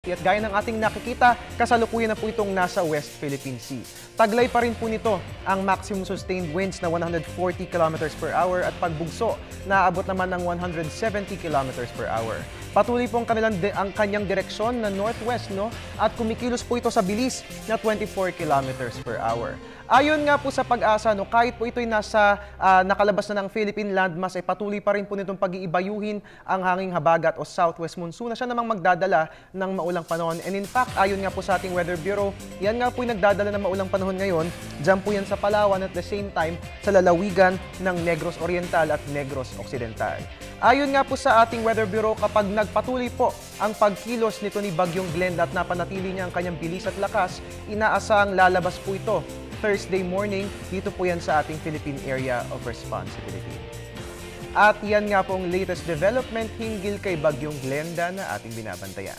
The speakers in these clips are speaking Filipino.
At gaya ng ating nakikita, kasalukuyan na po itong nasa West Philippine Sea. Taglay pa rin po nito ang maximum sustained winds na 140 km per hour at pagbugso na aabot naman ng 170 km per hour. Patuloy po ang kanyang direksyon na northwest, at kumikilos po ito sa bilis na 24 km per hour. Ayon nga po sa Pag-asa, kahit po ito'y nakalabas na ng Philippine landmass, ay patuloy pa rin po nitong pag-iibayuhin ang hanging habagat o southwest monsoon na siya namang magdadala ng maulang panahon. And in fact, ayon nga po sa ating Weather Bureau, yan nga po yung nagdadala ng maulang panahon ngayon. Diyan po yan sa Palawan at the same time sa lalawigan ng Negros Oriental at Negros Occidental. Ayon nga po sa ating Weather Bureau, kapag nagpatuloy po ang pagkilos nito ni Bagyong Glenda at napanatili niya ang kanyang bilis at lakas, inaasahang lalabas po ito Thursday morning dito po yan sa ating Philippine Area of Responsibility. At yan nga pong latest development hinggil kay Bagyong Glenda na ating binabantayan.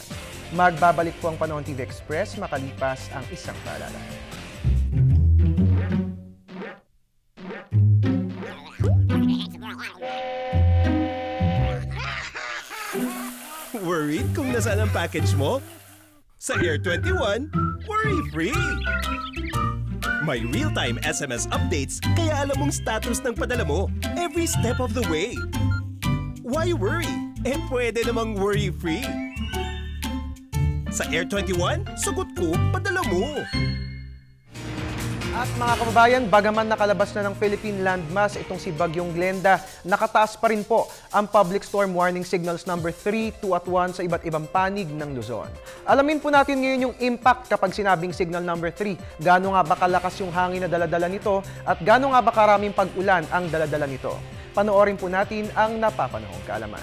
Magbabalik po ang Panahon TV Express makalipas ang isang paalala. Worried kung nasaan ang package mo? Sa Air 21, worry-free! May real-time SMS updates kaya alam mong status ng padala mo every step of the way. Why worry? Pwede namang worry-free. Sa Air 21, sagot ko, padala mo. At mga kababayan, bagaman nakalabas na ng Philippine landmass itong si Bagyong Glenda, nakataas pa rin po ang public storm warning signals number 3, 2 at 1 sa iba't ibang panig ng Luzon. Alamin po natin ngayon yung impact kapag sinabing signal number 3. Gaano nga ba kalakas yung hangin na daladala nito at gaano nga ba karaming pag-ulan ang daladala nito? Panoorin po natin ang napapanahong kaalaman.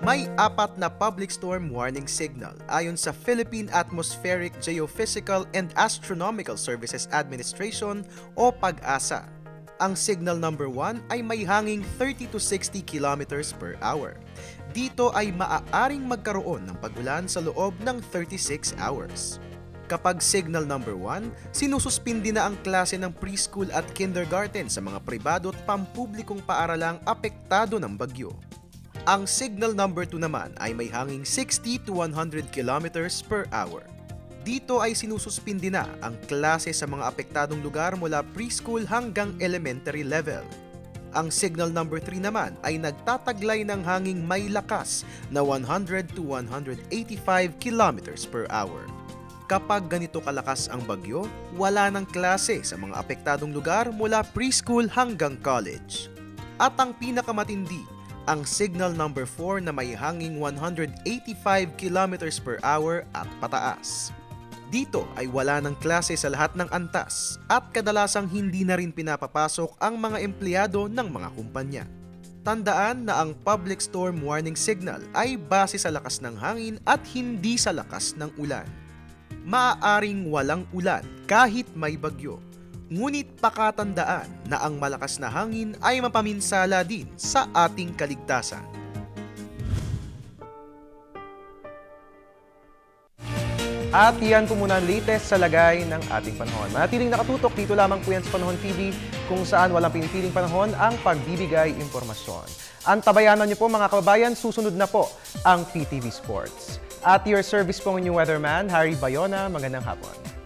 May 4 na public storm warning signal ayon sa Philippine Atmospheric, Geophysical and Astronomical Services Administration o Pag-asa. Ang signal number 1 ay may hanging 30 to 60 kilometers per hour. Dito ay maaaring magkaroon ng pag-ulan sa loob ng 36 hours. Kapag signal number 1, sinususpindi na ang klase ng preschool at kindergarten sa mga pribado at pampublikong paaralang apektado ng bagyo. Ang signal number 2 naman ay may hanging 60 to 100 kilometers per hour. Dito ay sinususpindi na ang klase sa mga apektadong lugar mula preschool hanggang elementary level. Ang signal number 3 naman ay nagtataglay ng hanging may lakas na 100 to 185 kilometers per hour. Kapag ganito kalakas ang bagyo, wala ng klase sa mga apektadong lugar mula preschool hanggang college. At ang pinakamatindi, ang signal number 4 na may hanging 185 kilometers per hour at pataas. Dito ay wala ng klase sa lahat ng antas at kadalasang hindi na rin pinapapasok ang mga empleyado ng mga kumpanya. Tandaan na ang public storm warning signal ay base sa lakas ng hangin at hindi sa lakas ng ulan. Maaaring walang ulan kahit may bagyo. Ngunit pakatandaan na ang malakas na hangin ay mapaminsala din sa ating kaligtasan. At yan po muna ang latest sa lagay ng ating panahon. Manatiling nakatutok dito lamang po yan sa Panahon TV kung saan walang pinipiling panahon ang pagbibigay impormasyon. Antabayanan niyo po mga kababayan, susunod na po ang PTV Sports. At your service po ng inyong weatherman, Harry Bayona, magandang hapon.